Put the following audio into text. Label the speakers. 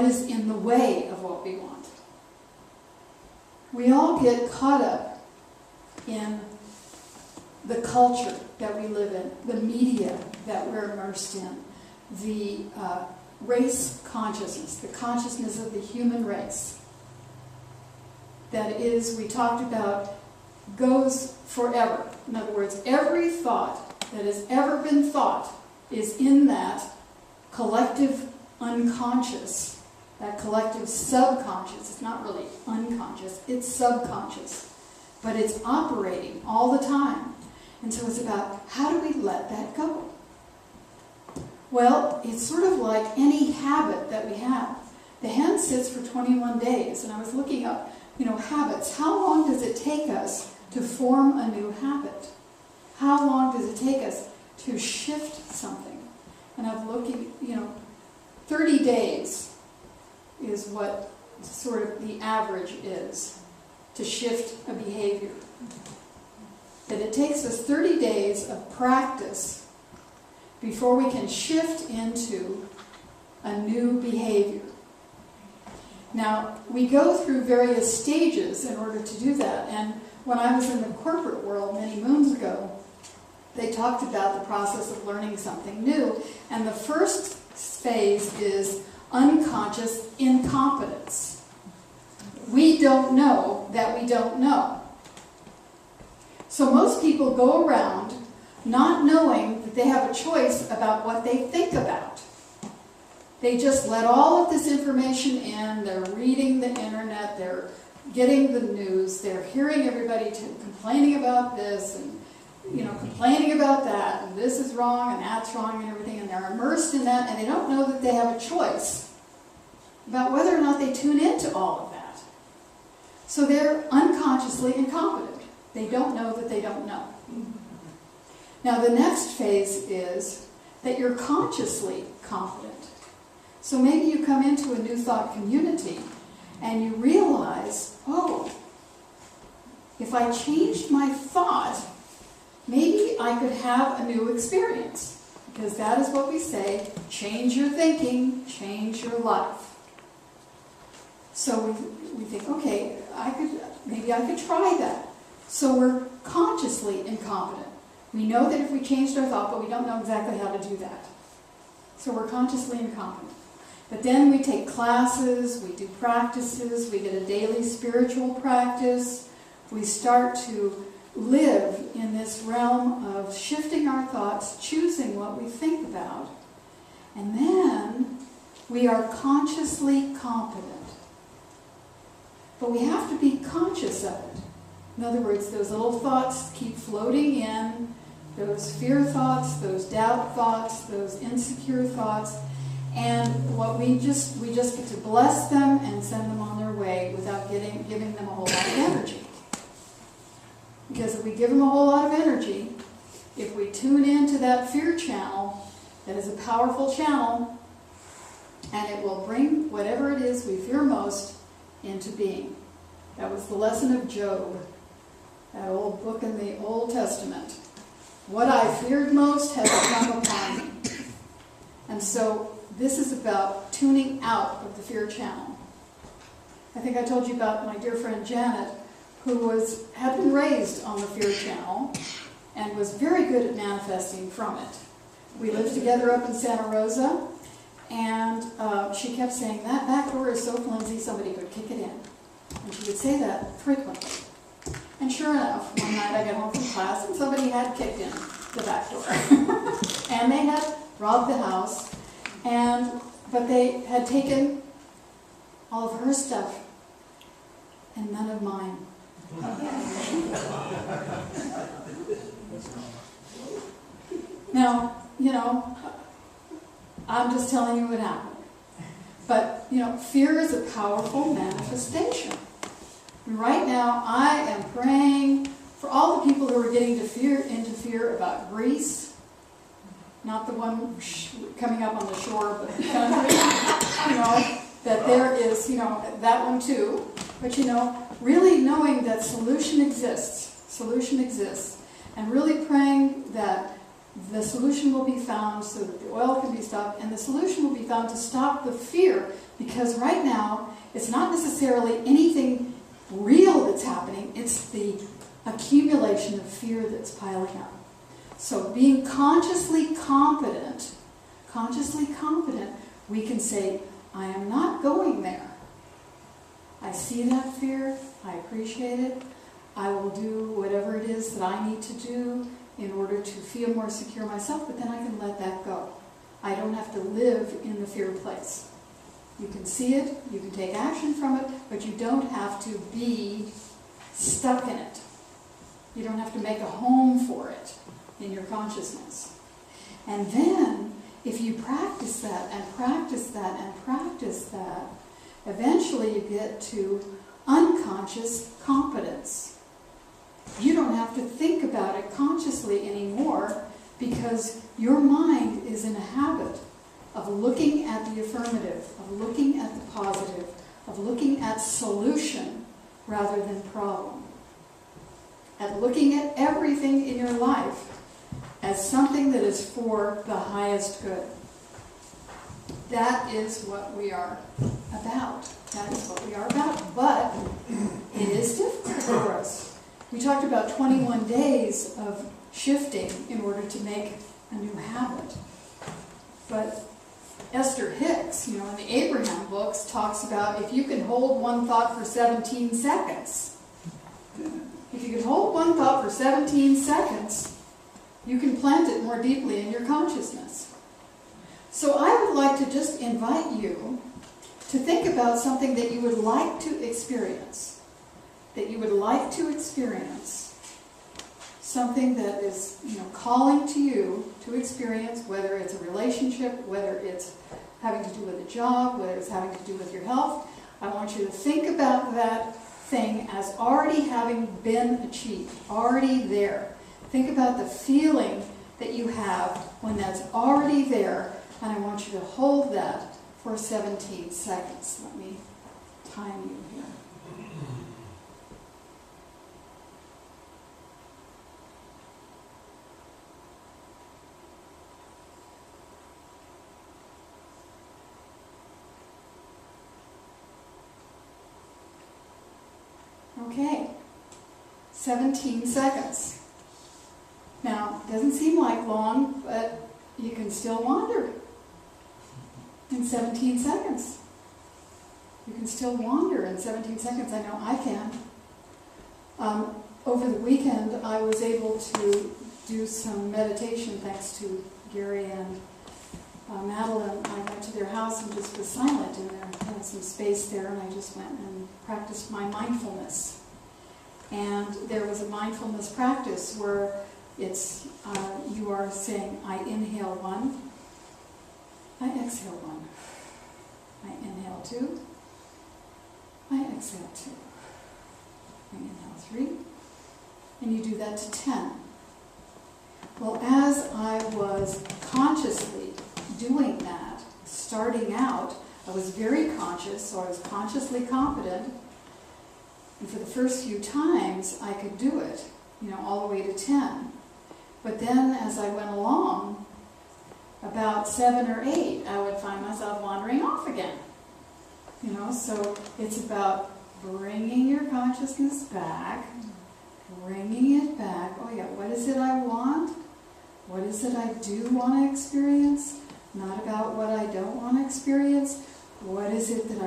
Speaker 1: what is in the way of what we want. We all get caught up in the culture that we live in, the media that we're immersed in, the race consciousness, the consciousness of the human race. That is, we talked about, goes forever. In other words, every thought that has ever been thought is in that collective unconscious, that collective subconscious. It's not really unconscious, it's subconscious. But it's operating all the time. And so it's about, how do we let that go? Well, it's sort of like any habit that we have. The hen sits for 21 days, and I was looking up, habits. How long does it take us to form a new habit? How long does it take us to shift something? And I'm looking, 30 days is what sort of the average is to shift a behavior. That it takes us 30 days of practice before we can shift into a new behavior. Now, we go through various stages in order to do that. And when I was in the corporate world many moons ago, they talked about the process of learning something new. And the first phase is unconscious incompetence. We don't know that we don't know. So most people go around not knowing that they have a choice about what they think about. They just let all of this information in, they're reading the internet, they're getting the news, they're hearing everybody complaining about this and complaining about that, and this is wrong and that's wrong and everything, and they're immersed in that, and they don't know that they have a choice about whether or not they tune into all of that. So they're unconsciously incompetent. They don't know that they don't know. Now the next phase is that you're consciously competent. So maybe you come into a new thought community and you realize, oh, if I changed my thought, maybe I could have a new experience. Because that is what we say, change your thinking, change your life. So we think, okay, maybe I could try that. So we're consciously incompetent. We know that if we changed our thought, but we don't know exactly how to do that. So we're consciously incompetent. But then we take classes, we do practices, we get a daily spiritual practice. We start to live in this realm of shifting our thoughts, choosing what we think about. And then we are consciously competent. But we have to be conscious of it. In other words, those little thoughts keep floating in, those fear thoughts, those doubt thoughts, those insecure thoughts, and what we just get to bless them and send them on their way without giving them a whole lot of energy. Because if we give them a whole lot of energy, if we tune into that fear channel, that is a powerful channel, and it will bring whatever it is we fear most into being. That was the lesson of Job, that old book in the Old Testament. What I feared most has come upon me. And so this is about tuning out of the fear channel. I think I told you about my dear friend Janet, who had been raised on the fear channel and was very good at manifesting from it. We lived together up in Santa Rosa, and she kept saying, that back door is so flimsy somebody could kick it in. And she would say that frequently. And sure enough, one night I got home from class and somebody had kicked in the back door. And they had robbed the house, but they had taken all of her stuff and none of mine. Now, I'm just telling you what happened. But, fear is a powerful manifestation. Right now, I am praying for all the people who are getting into fear about Greece. Not the one coming up on the shore, but the country. That there is, that one too. But, really knowing that solution exists, and really praying that the solution will be found so that the oil can be stopped, and the solution will be found to stop the fear, because right now it's not necessarily anything real that's happening, it's the accumulation of fear that's piling up. So being consciously competent, we can say, I am not going there. I see that fear, I appreciate it, I will do whatever it is that I need to do in order to feel more secure myself, but then I can let that go. I don't have to live in the fear place. You can see it, you can take action from it, but you don't have to be stuck in it. You don't have to make a home for it in your consciousness. And then, if you practice that, and practice that, and practice that, eventually you get to unconscious competence. You don't have to think about it consciously anymore, because your mind is in a habit of looking at the affirmative, of looking at the positive, of looking at solution rather than problem. At looking at everything in your life as something that is for the highest good. That is what we are about. That is what we are about. But it is difficult for us. We talked about 21 days of shifting in order to make a new habit. But Esther Hicks, in the Abraham books, talks about if you can hold one thought for 17 seconds. If you can hold one thought for 17 seconds, you can plant it more deeply in your consciousness. So I would like to just invite you to think about something that you would like to experience. That you would like to experience. Something that is, calling to you to experience, whether it's a relationship, whether it's having to do with a job, whether it's having to do with your health. I want you to think about that thing as already having been achieved, already there. Think about the feeling that you have when that's already there, and I want you to hold that for 17 seconds. Let me time you here. Okay, 17 seconds. Now, it doesn't seem like long, but you can still wander in 17 seconds. You can still wander in 17 seconds. I know I can. Over the weekend, I was able to do some meditation thanks to Gary and Madeline. I went to their house and just was silent, and there had some space there, and I just went and practiced my mindfulness. And there was a mindfulness practice where it's you are saying, I inhale 1, I exhale 1, I inhale 2, I exhale 2, I inhale 3, and you do that to 10. Well, as I was consciously doing that, starting out, I was very conscious, so I was consciously competent, and for the first few times I could do it, all the way to 10. But then as I went along, about 7 or 8, I would find myself wandering off again. So it's about bringing your consciousness back, bringing it back. Oh yeah, what is it I want? What is it I do want to experience? Not about what I don't want to experience. What is it that I